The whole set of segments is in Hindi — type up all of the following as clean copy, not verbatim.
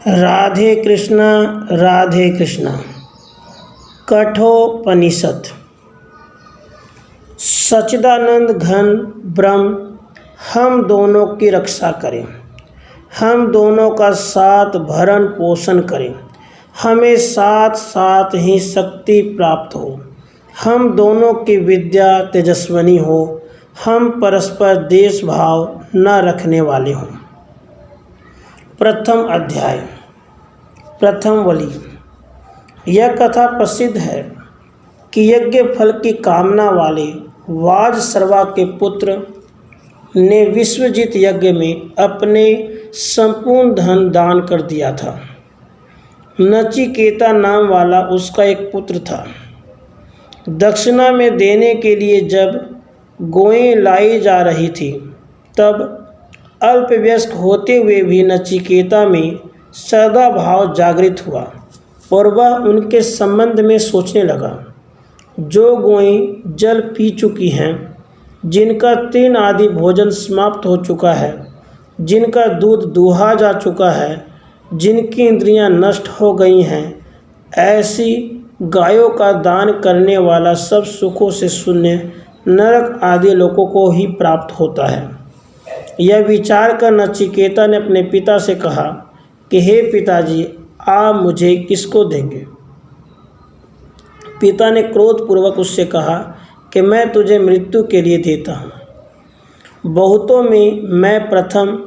राधे कृष्णा। राधे कृष्णा। कठोपनिषद। सच्चिदानंद घन ब्रह्म हम दोनों की रक्षा करें, हम दोनों का साथ भरण पोषण करें, हमें साथ साथ ही शक्ति प्राप्त हो, हम दोनों की विद्या तेजस्विनी हो, हम परस्पर देश भाव न रखने वाले हों। प्रथम अध्याय। प्रथम वली। यह कथा प्रसिद्ध है कि यज्ञ फल की कामना वाले वाजसर्वा के पुत्र ने विश्वजीत यज्ञ में अपने संपूर्ण धन दान कर दिया था। नचिकेता नाम वाला उसका एक पुत्र था। दक्षिणा में देने के लिए जब गोएं लाई जा रही थी तब अल्पवयस्क होते हुए भी नचिकेता में सदा भाव जागृत हुआ और वह उनके संबंध में सोचने लगा। जो गोएं जल पी चुकी हैं, जिनका तृण आदि भोजन समाप्त हो चुका है, जिनका दूध दुहा जा चुका है, जिनकी इंद्रियां नष्ट हो गई हैं, ऐसी गायों का दान करने वाला सब सुखों से शून्य नरक आदि लोगों को ही प्राप्त होता है। यह विचार कर नचिकेता ने अपने पिता से कहा कि हे पिताजी, आप मुझे किसको देंगे? पिता ने क्रोधपूर्वक उससे कहा कि मैं तुझे मृत्यु के लिए देता हूँ। बहुतों में मैं प्रथम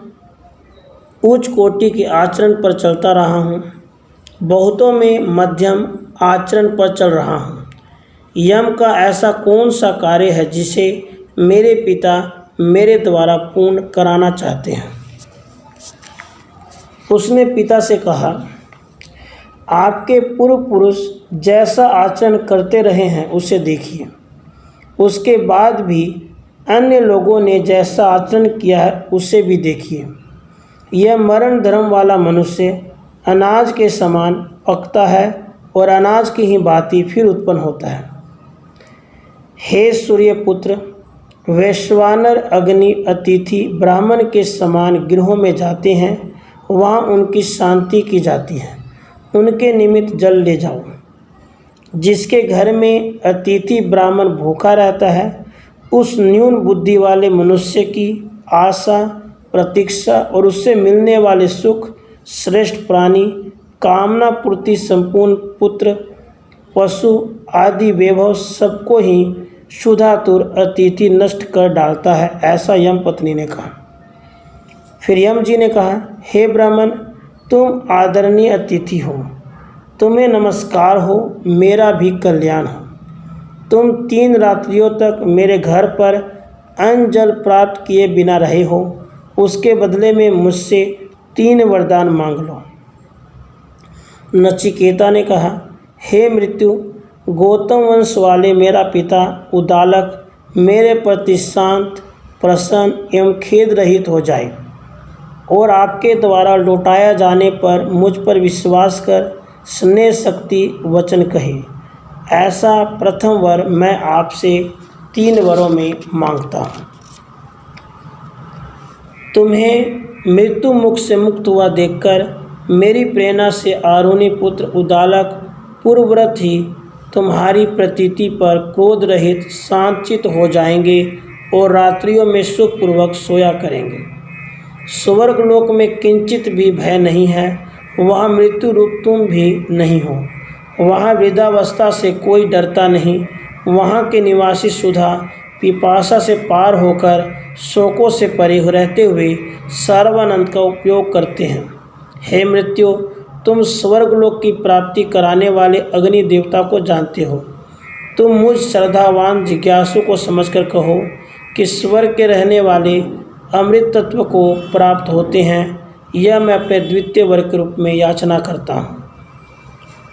उच्च कोटि के आचरण पर चलता रहा हूँ, बहुतों में मध्यम आचरण पर चल रहा हूँ। यम का ऐसा कौन सा कार्य है जिसे मेरे पिता मेरे द्वारा पूर्ण कराना चाहते हैं? उसने पिता से कहा, आपके पूर्व पुरुष जैसा आचरण करते रहे हैं उसे देखिए, उसके बाद भी अन्य लोगों ने जैसा आचरण किया है उसे भी देखिए। यह मरण धर्म वाला मनुष्य अनाज के समान पकता है और अनाज की ही भांति फिर उत्पन्न होता है। हे सूर्यपुत्र, वैश्वानर अग्नि अतिथि ब्राह्मण के समान गृहों में जाते हैं, वहाँ उनकी शांति की जाती है। उनके निमित्त जल ले जाओ। जिसके घर में अतिथि ब्राह्मण भूखा रहता है, उस न्यून बुद्धि वाले मनुष्य की आशा, प्रतीक्षा और उससे मिलने वाले सुख, श्रेष्ठ प्राणी, कामना पूर्ति, संपूर्ण पुत्र, पशु आदि वैभव सबको ही क्षुधातुर अतिथि नष्ट कर डालता है, ऐसा यम पत्नी ने कहा। फिर यम जी ने कहा, हे ब्राह्मण, तुम आदरणीय अतिथि हो, तुम्हें नमस्कार हो, मेरा भी कल्याण हो। तुम 3 रात्रियों तक मेरे घर पर अन्न जल प्राप्त किए बिना रहे हो, उसके बदले में मुझसे 3 वरदान मांग लो। नचिकेता ने कहा, हे मृत्यु, गौतम वंश वाले मेरा पिता उदालक मेरे प्रति शांत, प्रसन्न एवं खेद रहित हो जाए और आपके द्वारा लौटाया जाने पर मुझ पर विश्वास कर स्नेह शक्ति वचन कहे। ऐसा प्रथम वर मैं आपसे 3 वरों में मांगता हूँ। तुम्हें मृत्यु मुख से मुक्त हुआ देखकर मेरी प्रेरणा से आरुणी पुत्र उदालक पूर्वव्रत ही तुम्हारी प्रतीति पर क्रोध रहित शांतचित्त हो जाएंगे और रात्रियों में सुखपूर्वक सोया करेंगे। स्वर्ग लोक में किंचित भी भय नहीं है, वहाँ मृत्यु रूप तुम भी नहीं हो, वहाँ वृद्धावस्था से कोई डरता नहीं, वहाँ के निवासी सुधा पिपासा से पार होकर शोकों से परे रहते हुए सर्वानंद का उपयोग करते हैं। हे मृत्यु, तुम स्वर्गलोक की प्राप्ति कराने वाले अग्नि देवता को जानते हो। तुम मुझ श्रद्धावान जिज्ञासु को समझकर कहो कि स्वर्ग के रहने वाले अमृत तत्व को प्राप्त होते हैं। यह मैं अपने द्वितीय वर के रूप में याचना करता हूँ।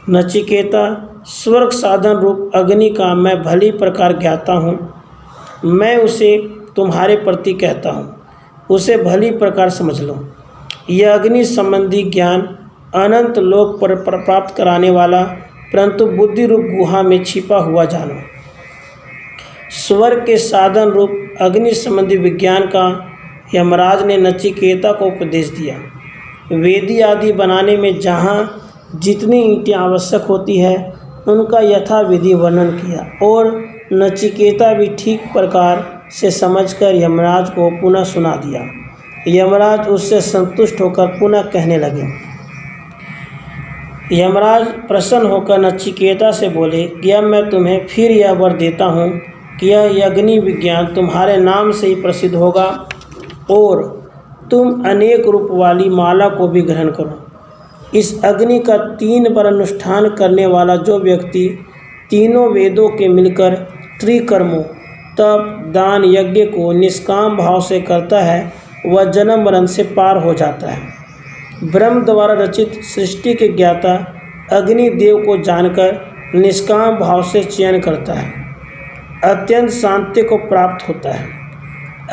नचिकेता, स्वर्ग साधन रूप अग्नि का मैं भली प्रकार ज्ञाता हूँ। मैं उसे तुम्हारे प्रति कहता हूँ, उसे भली प्रकार समझ लो। यह अग्नि संबंधी ज्ञान अनंत लोक पर प्राप्त कराने वाला, परंतु बुद्धि रूप गुहा में छिपा हुआ जानो। स्वर्ग के साधन रूप अग्नि संबंधी विज्ञान का यमराज ने नचिकेता को उपदेश दिया। वेदी आदि बनाने में जहाँ जितनी ईंटें आवश्यक होती है उनका यथाविधि वर्णन किया और नचिकेता भी ठीक प्रकार से समझकर यमराज को पुनः सुना दिया। यमराज उससे संतुष्ट होकर पुनः कहने लगे। यमराज प्रसन्न होकर नचिकेता से बोले कि अब मैं तुम्हें फिर यह वर देता हूँ कि यह अग्नि विज्ञान तुम्हारे नाम से ही प्रसिद्ध होगा और तुम अनेक रूप वाली माला को भी ग्रहण करो। इस अग्नि का 3 बार अनुष्ठान करने वाला जो व्यक्ति तीनों वेदों के मिलकर त्रिकर्मों तप दान यज्ञ को निष्काम भाव से करता है वह जन्म मरण से पार हो जाता है। ब्रह्म द्वारा रचित सृष्टि के ज्ञाता अग्निदेव को जानकर निष्काम भाव से चयन करता है, अत्यंत शांति को प्राप्त होता है।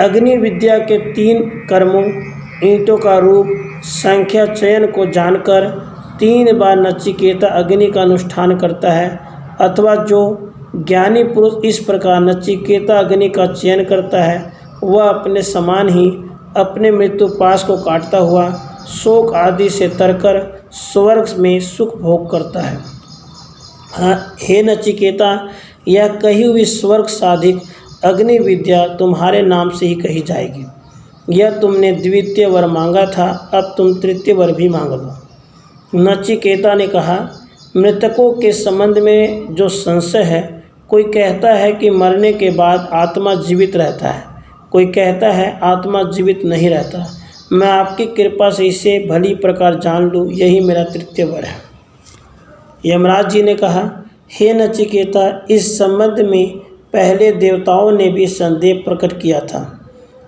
अग्नि विद्या के 3 कर्मों ईंटों का रूप संख्या चयन को जानकर 3 बार नचिकेता अग्नि का अनुष्ठान करता है अथवा जो ज्ञानी पुरुष इस प्रकार नचिकेता अग्नि का चयन करता है वह अपने समान ही अपने मृत्युपाश को काटता हुआ शोक आदि से तरकर स्वर्ग में सुख भोग करता है। हे नचिकेता, यह कही हुई स्वर्ग साधिक अग्नि विद्या तुम्हारे नाम से ही कही जाएगी। यह तुमने द्वितीय वर मांगा था, अब तुम तृतीय वर भी मांग लो। नचिकेता ने कहा, मृतकों के संबंध में जो संशय है, कोई कहता है कि मरने के बाद आत्मा जीवित रहता है, कोई कहता है आत्मा जीवित नहीं रहता। मैं आपकी कृपा से इसे भली प्रकार जान लूँ, यही मेरा तृतीय वर है। यमराज जी ने कहा, हे नचिकेता, इस संबंध में पहले देवताओं ने भी संदेह प्रकट किया था।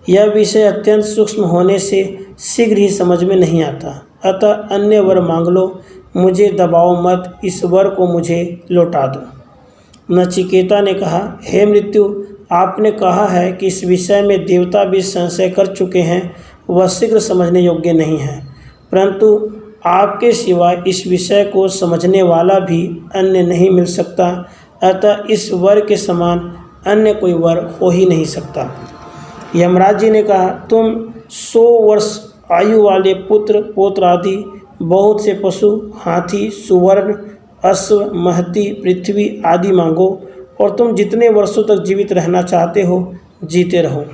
यह विषय अत्यंत सूक्ष्म होने से शीघ्र ही समझ में नहीं आता, अतः अन्य वर मांग लो, मुझे दबाओ मत, इस वर को मुझे लौटा दो। नचिकेता ने कहा, हे मृत्यु, आपने कहा है कि इस विषय में देवता भी संशय कर चुके हैं, वह शीघ्र समझने योग्य नहीं है, परंतु आपके सिवाय इस विषय को समझने वाला भी अन्य नहीं मिल सकता, अतः इस वर के समान अन्य कोई वर हो ही नहीं सकता। यमराज जी ने कहा, तुम 100 वर्ष आयु वाले पुत्र पौत्र आदि बहुत से पशु, हाथी, सुवर्ण, अश्व, महती, पृथ्वी आदि मांगो और तुम जितने वर्षों तक जीवित रहना चाहते हो जीते रहो।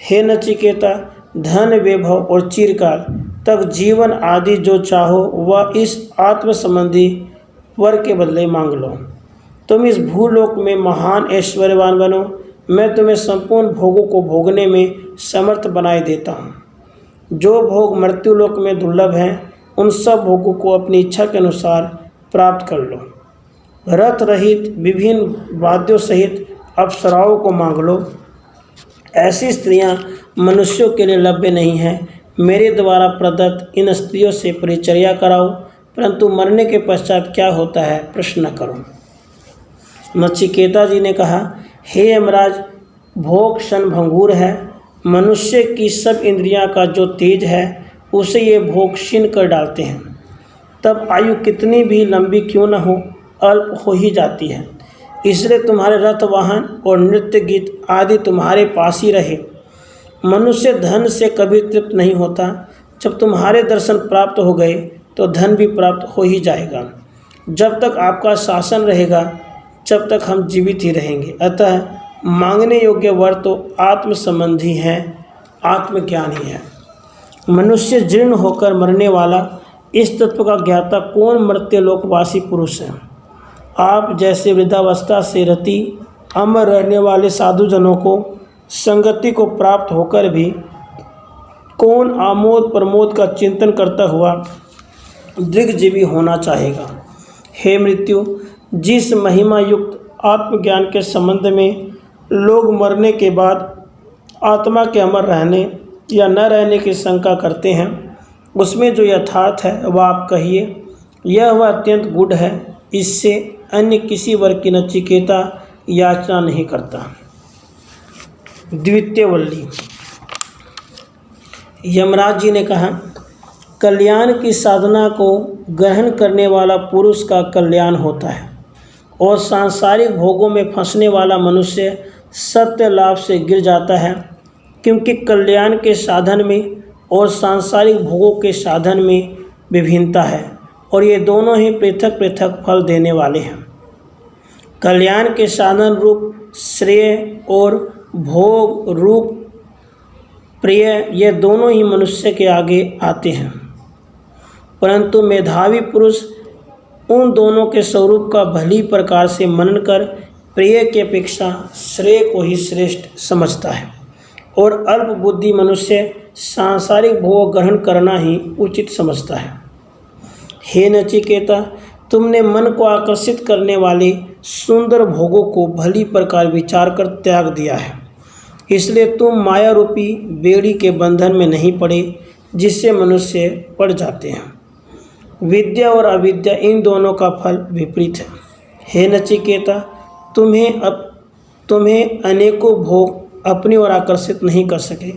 हे नचिकेता, धन वैभव और चिरकाल तक जीवन आदि जो चाहो वह इस आत्म संबंधी वर के बदले मांग लो। तुम इस भूलोक में महान ऐश्वर्यवान बनो, मैं तुम्हें संपूर्ण भोगों को भोगने में समर्थ बनाए देता हूँ। जो भोग मृत्युलोक में दुर्लभ हैं उन सब भोगों को अपनी इच्छा के अनुसार प्राप्त कर लो। रथ रहित विभिन्न वाद्यों सहित अप्सराओं को मांग लो। ऐसी स्त्रियां मनुष्यों के लिए लभ्य नहीं हैं। मेरे द्वारा प्रदत्त इन स्त्रियों से परिचर्या कराओ, परंतु मरने के पश्चात क्या होता है प्रश्न न करो। नचिकेता जी ने कहा, हे यमराज, भोग क्षण भंगुर है। मनुष्य की सब इंद्रियां का जो तेज है उसे ये भोग क्षीण कर डालते हैं। तब आयु कितनी भी लंबी क्यों न हो, अल्प हो ही जाती है। इसलिए तुम्हारे रथ वाहन और नृत्य गीत आदि तुम्हारे पास ही रहे। मनुष्य धन से कभी तृप्त नहीं होता। जब तुम्हारे दर्शन प्राप्त हो गए तो धन भी प्राप्त हो ही जाएगा। जब तक आपका शासन रहेगा जब तक हम जीवित ही रहेंगे। अतः मांगने योग्य वर तो आत्म संबंधी हैं, आत्मज्ञान ही है। मनुष्य जीर्ण होकर मरने वाला इस तत्व का ज्ञाता कौन मर्त्यलोकवासी पुरुष है। आप जैसे वृद्धावस्था से रति अमर रहने वाले साधुजनों को संगति को प्राप्त होकर भी कौन आमोद प्रमोद का चिंतन करता हुआ दीर्घजीवी होना चाहेगा। हे मृत्यु, जिस महिमा युक्त आत्मज्ञान के संबंध में लोग मरने के बाद आत्मा के अमर रहने या न रहने की शंका करते हैं, उसमें जो यथार्थ है वह आप कहिए। यह वह अत्यंत गूढ़ है, इससे अन्य किसी वर्ग की नचिकेता याचना नहीं करता। द्वितीय वल्ली। यमराज जी ने कहा, कल्याण की साधना को ग्रहण करने वाला पुरुष का कल्याण होता है और सांसारिक भोगों में फंसने वाला मनुष्य सत्य लाभ से गिर जाता है, क्योंकि कल्याण के साधन में और सांसारिक भोगों के साधन में विभिन्नता है और ये दोनों ही पृथक पृथक फल देने वाले हैं। कल्याण के साधन रूप श्रेय और भोग रूप प्रिय ये दोनों ही मनुष्य के आगे आते हैं, परंतु मेधावी पुरुष उन दोनों के स्वरूप का भली प्रकार से मनन कर प्रिय की अपेक्षा श्रेय को ही श्रेष्ठ समझता है और अल्प बुद्धि मनुष्य सांसारिक भोग ग्रहण करना ही उचित समझता है। हे नचिकेता, तुमने मन को आकर्षित करने वाले सुंदर भोगों को भली प्रकार विचार कर त्याग दिया है, इसलिए तुम माया रूपी बेड़ी के बंधन में नहीं पड़े जिससे मनुष्य पड़ जाते हैं। विद्या और अविद्या इन दोनों का फल विपरीत है। हे नचिकेता, तुम्हें अनेकों भोग अपनी ओर आकर्षित नहीं कर सके,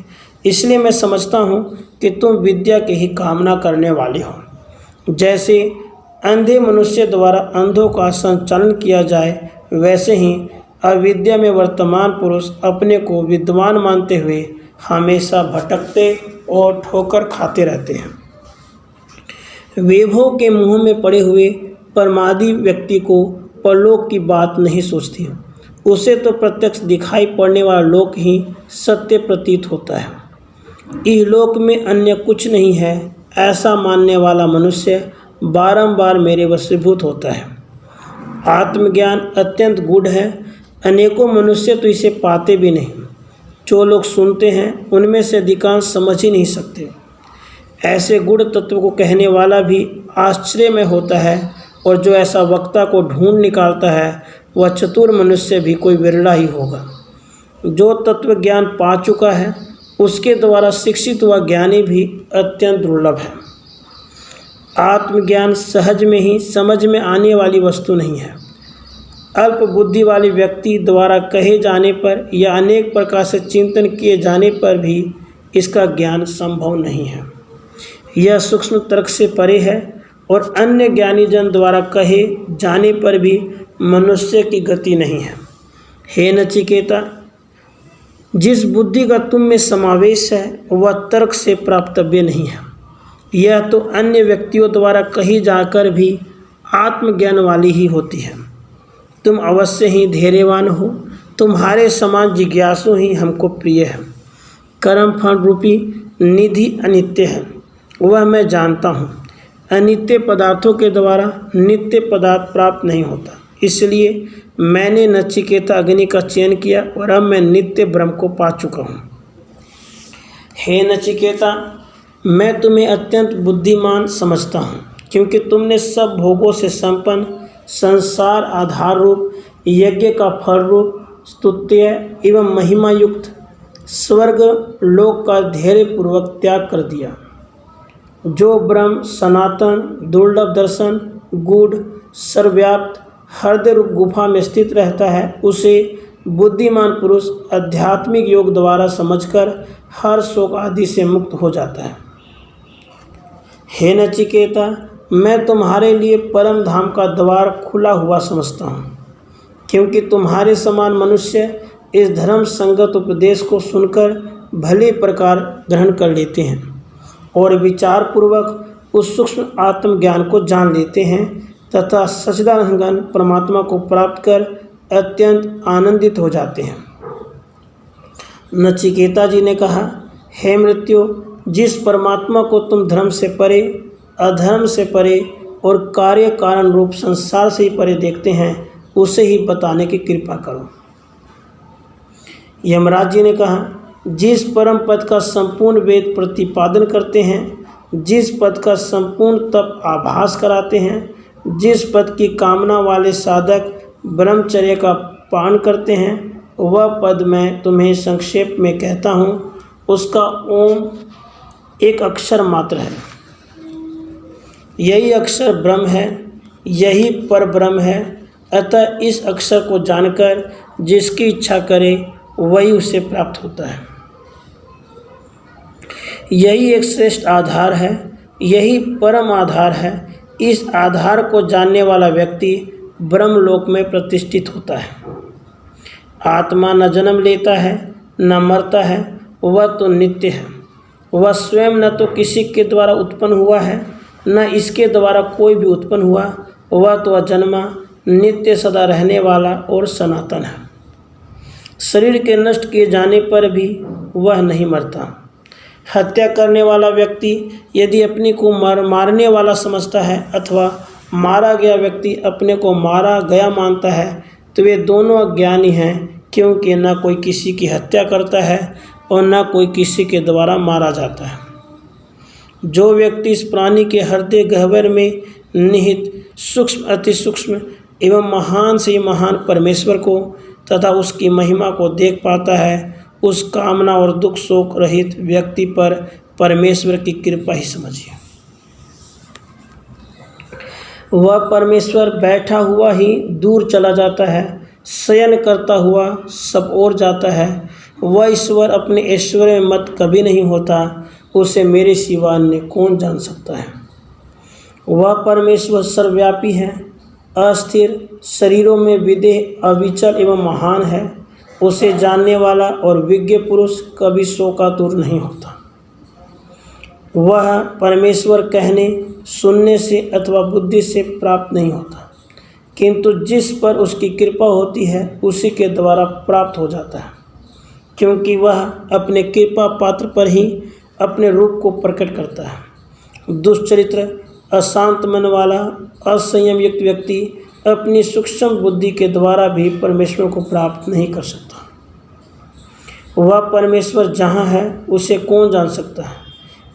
इसलिए मैं समझता हूँ कि तुम विद्या की ही कामना करने वाले हो। जैसे अंधे मनुष्य द्वारा अंधों का संचालन किया जाए, वैसे ही अविद्या में वर्तमान पुरुष अपने को विद्वान मानते हुए हमेशा भटकते और ठोकर खाते रहते हैं। वैभव के मुँह में पड़े हुए परमादि व्यक्ति को परलोक की बात नहीं सोचती, उसे तो प्रत्यक्ष दिखाई पड़ने वाला लोक ही सत्य प्रतीत होता है। इस लोक में अन्य कुछ नहीं है, ऐसा मानने वाला मनुष्य बारंबार मेरे वशीभूत होता है। आत्मज्ञान अत्यंत गूढ़ है, अनेकों मनुष्य तो इसे पाते भी नहीं। जो लोग सुनते हैं उनमें से अधिकांश समझ ही नहीं सकते। ऐसे गूढ़ तत्व को कहने वाला भी आश्चर्य में होता है, और जो ऐसा वक्ता को ढूंढ निकालता है वह चतुर मनुष्य भी कोई विरला ही होगा। जो तत्व ज्ञान पा चुका है उसके द्वारा शिक्षित हुआ ज्ञानी भी अत्यंत दुर्लभ है। आत्मज्ञान सहज में ही समझ में आने वाली वस्तु नहीं है। अल्प बुद्धि वाले व्यक्ति द्वारा कहे जाने पर या अनेक प्रकार से चिंतन किए जाने पर भी इसका ज्ञान संभव नहीं है। यह सूक्ष्म तर्क से परे है और अन्य ज्ञानी जन द्वारा कहे जाने पर भी मनुष्य की गति नहीं है। हे नचिकेता, जिस बुद्धि का तुम में समावेश है वह तर्क से प्राप्तव्य नहीं है। यह तो अन्य व्यक्तियों द्वारा कही जाकर भी आत्मज्ञान वाली ही होती है। तुम अवश्य ही धैर्यवान हो, तुम्हारे समान जिज्ञासु ही हमको प्रिय है। कर्म फल रूपी निधि अनित्य है, वह मैं जानता हूँ। अनित्य पदार्थों के द्वारा नित्य पदार्थ प्राप्त नहीं होता, इसलिए मैंने नचिकेता अग्नि का चयन किया और अब मैं नित्य ब्रह्म को पा चुका हूँ। हे नचिकेता, मैं तुम्हें अत्यंत बुद्धिमान समझता हूँ, क्योंकि तुमने सब भोगों से संपन्न संसार आधार रूप यज्ञ का फल रूप स्तुत्य एवं महिमा युक्त स्वर्ग लोक का धैर्यपूर्वक त्याग कर दिया। जो ब्रह्म सनातन दुर्लभ दर्शन गूढ़ सर्वव्याप्त हृदय रूप गुफा में स्थित रहता है, उसे बुद्धिमान पुरुष आध्यात्मिक योग द्वारा समझकर हर शोक आदि से मुक्त हो जाता है। हे नचिकेता, मैं तुम्हारे लिए परम धाम का द्वार खुला हुआ समझता हूँ, क्योंकि तुम्हारे समान मनुष्य इस धर्म संगत उपदेश को सुनकर भले प्रकार ग्रहण कर लेते हैं और विचार पूर्वक उस सूक्ष्म आत्मज्ञान को जान लेते हैं तथा सच्चिदानंद परमात्मा को प्राप्त कर अत्यंत आनंदित हो जाते हैं। नचिकेता जी ने कहा, हे मृत्यु, जिस परमात्मा को तुम धर्म से परे अधर्म से परे और कार्य कारण रूप संसार से ही परे देखते हैं, उसे ही बताने की कृपा करो। यमराज जी ने कहा, जिस परम पद का संपूर्ण वेद प्रतिपादन करते हैं, जिस पद का संपूर्ण तप आभास कराते हैं, जिस पद की कामना वाले साधक ब्रह्मचर्य का पान करते हैं, वह पद मैं तुम्हें संक्षेप में कहता हूँ। उसका ओम एक अक्षर मात्र है। यही अक्षर ब्रह्म है, यही पर ब्रह्म है। अतः इस अक्षर को जानकर जिसकी इच्छा करे वही उसे प्राप्त होता है। यही एक श्रेष्ठ आधार है, यही परम आधार है। इस आधार को जानने वाला व्यक्ति ब्रह्मलोक में प्रतिष्ठित होता है। आत्मा न जन्म लेता है न मरता है, वह तो नित्य है। वह स्वयं न तो किसी के द्वारा उत्पन्न हुआ है, न इसके द्वारा कोई भी उत्पन्न हुआ। वह तो अजन्मा, नित्य, सदा रहने वाला और सनातन है। शरीर के नष्ट किए जाने पर भी वह नहीं मरता। हत्या करने वाला व्यक्ति यदि अपने को मारने वाला समझता है अथवा मारा गया व्यक्ति अपने को मारा गया मानता है तो वे दोनों अज्ञानी हैं, क्योंकि न कोई किसी की हत्या करता है और न कोई किसी के द्वारा मारा जाता है। जो व्यक्ति इस प्राणी के हृदय गह्वर में निहित सूक्ष्म, अति सूक्ष्म एवं महान से महान परमेश्वर को तथा उसकी महिमा को देख पाता है, उस कामना और दुख शोक रहित व्यक्ति पर परमेश्वर की कृपा ही समझिए। वह परमेश्वर बैठा हुआ ही दूर चला जाता है, शयन करता हुआ सब ओर जाता है। वह ईश्वर अपने ऐश्वर्य में मत कभी नहीं होता, उसे मेरे सिवा अन्य कौन जान सकता है। वह परमेश्वर सर्वव्यापी है, अस्थिर, शरीरों में विदेह, अविचल एवं महान है। उसे जानने वाला और विज्ञ पुरुष कभी शोकातुर नहीं होता। वह परमेश्वर कहने, सुनने से अथवा बुद्धि से प्राप्त नहीं होता, किंतु जिस पर उसकी कृपा होती है उसी के द्वारा प्राप्त हो जाता है, क्योंकि वह अपने कृपा पात्र पर ही अपने रूप को प्रकट करता है। दुष्चरित्र, अशांत मन वाला, असंयम युक्त व्यक्ति अपनी सूक्ष्म बुद्धि के द्वारा भी परमेश्वर को प्राप्त नहीं कर सकता। वह परमेश्वर जहाँ है उसे कौन जान सकता है,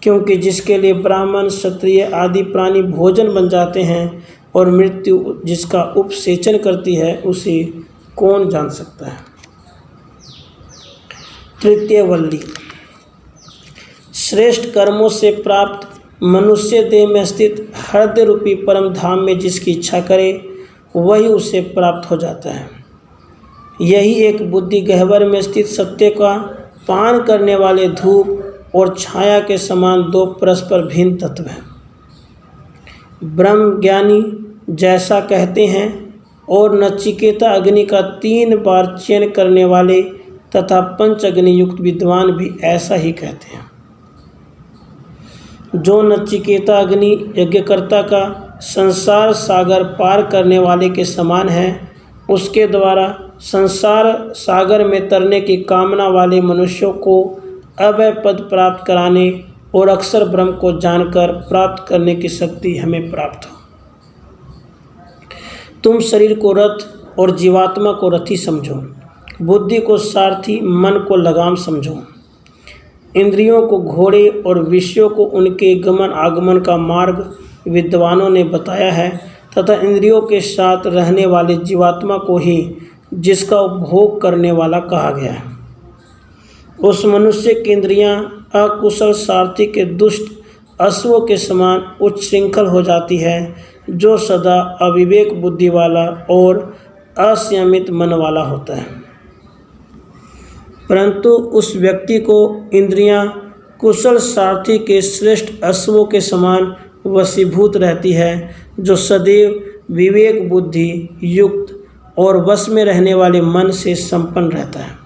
क्योंकि जिसके लिए ब्राह्मण, क्षत्रिय आदि प्राणी भोजन बन जाते हैं और मृत्यु जिसका उपसेचन करती है उसे कौन जान सकता है। तृतीय वल्ली, श्रेष्ठ कर्मों से प्राप्त मनुष्य देह में स्थित हृदय रूपी परम धाम में जिसकी इच्छा करे वही उसे प्राप्त हो जाता है। यही एक बुद्धि गह्वर में स्थित सत्य का पान करने वाले धूप और छाया के समान दो परस्पर भिन्न तत्व हैं। ब्रह्म ज्ञानी जैसा कहते हैं और नचिकेता अग्नि का 3 बार चयन करने वाले तथा पंच अग्नि युक्त विद्वान भी ऐसा ही कहते हैं। जो नचिकेता अग्नि यज्ञकर्ता का संसार सागर पार करने वाले के समान है, उसके द्वारा संसार सागर में तरने की कामना वाले मनुष्यों को अभय पद प्राप्त कराने और अक्षर ब्रह्म को जानकर प्राप्त करने की शक्ति हमें प्राप्त हो। तुम शरीर को रथ और जीवात्मा को रथी समझो, बुद्धि को सारथी, मन को लगाम समझो। इंद्रियों को घोड़े और विषयों को उनके गमन आगमन का मार्ग विद्वानों ने बताया है, तथा इंद्रियों के साथ रहने वाले जीवात्मा को ही जिसका उपभोग करने वाला कहा गया है। उस मनुष्य की इंद्रियां अकुशल सारथी के दुष्ट अश्वों के समान उच्छृंखल हो जाती है, जो सदा अविवेक बुद्धि वाला और असंयमित मन वाला होता है। परंतु उस व्यक्ति को इंद्रियां कुशल सारथी के श्रेष्ठ अश्वों के समान वशीभूत रहती है, जो सदैव विवेक बुद्धि युक्त और वश में रहने वाले मन से संपन्न रहता है।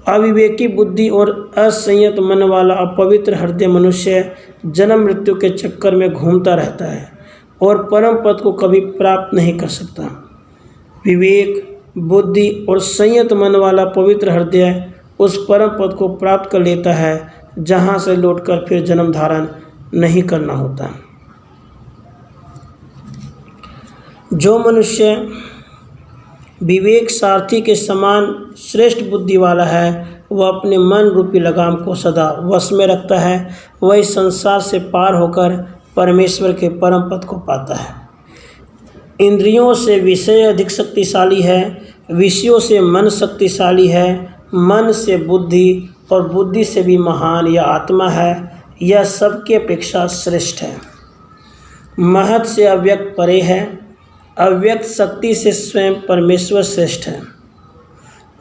अविवेकी बुद्धि और असंयत मन वाला अपवित्र हृदय मनुष्य जन्म मृत्यु के चक्कर में घूमता रहता है और परम पद को कभी प्राप्त नहीं कर सकता। विवेक बुद्धि और संयत मन वाला पवित्र हृदय उस परम पद को प्राप्त कर लेता है, जहाँ से लौटकर फिर जन्म धारण नहीं करना होता। जो मनुष्य विवेक सारथी के समान श्रेष्ठ बुद्धि वाला है, वह अपने मन रूपी लगाम को सदा वश में रखता है। वह इस संसार से पार होकर परमेश्वर के परम पद को पाता है। इंद्रियों से विषय अधिक शक्तिशाली है, विषयों से मन शक्तिशाली है, मन से बुद्धि और बुद्धि से भी महान यह आत्मा है। यह सबकी अपेक्षा श्रेष्ठ है। महत से अव्यक्त परे है, अव्यक्त शक्ति से स्वयं परमेश्वर श्रेष्ठ है।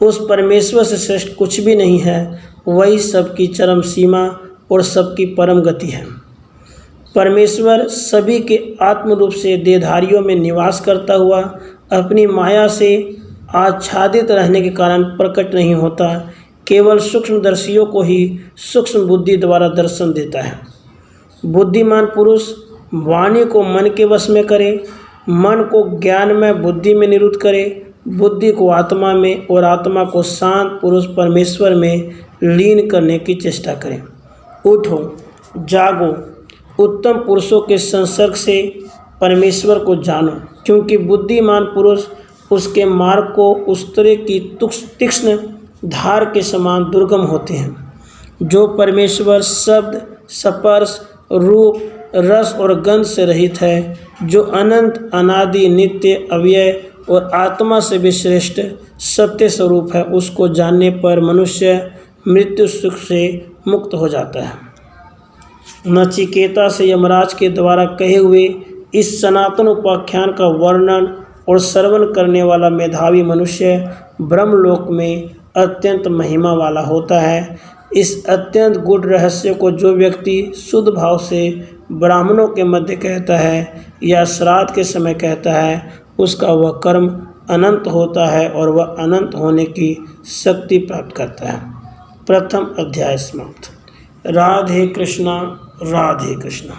उस परमेश्वर से श्रेष्ठ कुछ भी नहीं है, वही सबकी चरम सीमा और सबकी परम गति है। परमेश्वर सभी के आत्म रूप से देहधारियों में निवास करता हुआ अपनी माया से आच्छादित रहने के कारण प्रकट नहीं होता। केवल सूक्ष्मदर्शियों को ही सूक्ष्म बुद्धि द्वारा दर्शन देता है। बुद्धिमान पुरुष वाणी को मन के वश में करे, मन को ज्ञान में बुद्धि में निरुद्ध करे, बुद्धि को आत्मा में और आत्मा को शांत पुरुष परमेश्वर में लीन करने की चेष्टा करें। उठो, जागो, उत्तम पुरुषों के संसर्ग से परमेश्वर को जानो, क्योंकि बुद्धिमान पुरुष उसके मार्ग को उस्तरे की तीक्ष्ण धार के समान दुर्गम होते हैं। जो परमेश्वर शब्द, स्पर्श, रूप, रस और गंध से रहित है, जो अनंत, अनादि, नित्य, अव्यय और आत्मा से भी श्रेष्ठ सत्य स्वरूप है, उसको जानने पर मनुष्य मृत्यु सुख से मुक्त हो जाता है। नचिकेता से यमराज के द्वारा कहे हुए इस सनातन उपाख्यान का वर्णन और श्रवण करने वाला मेधावी मनुष्य ब्रह्मलोक में अत्यंत महिमा वाला होता है। इस अत्यंत गूढ़ रहस्य को जो व्यक्ति शुद्ध भाव से ब्राह्मणों के मध्य कहता है या श्राद्ध के समय कहता है, उसका वह कर्म अनंत होता है और वह अनंत होने की शक्ति प्राप्त करता है। प्रथम अध्याय समाप्त। राधे कृष्णा, राधे कृष्णा।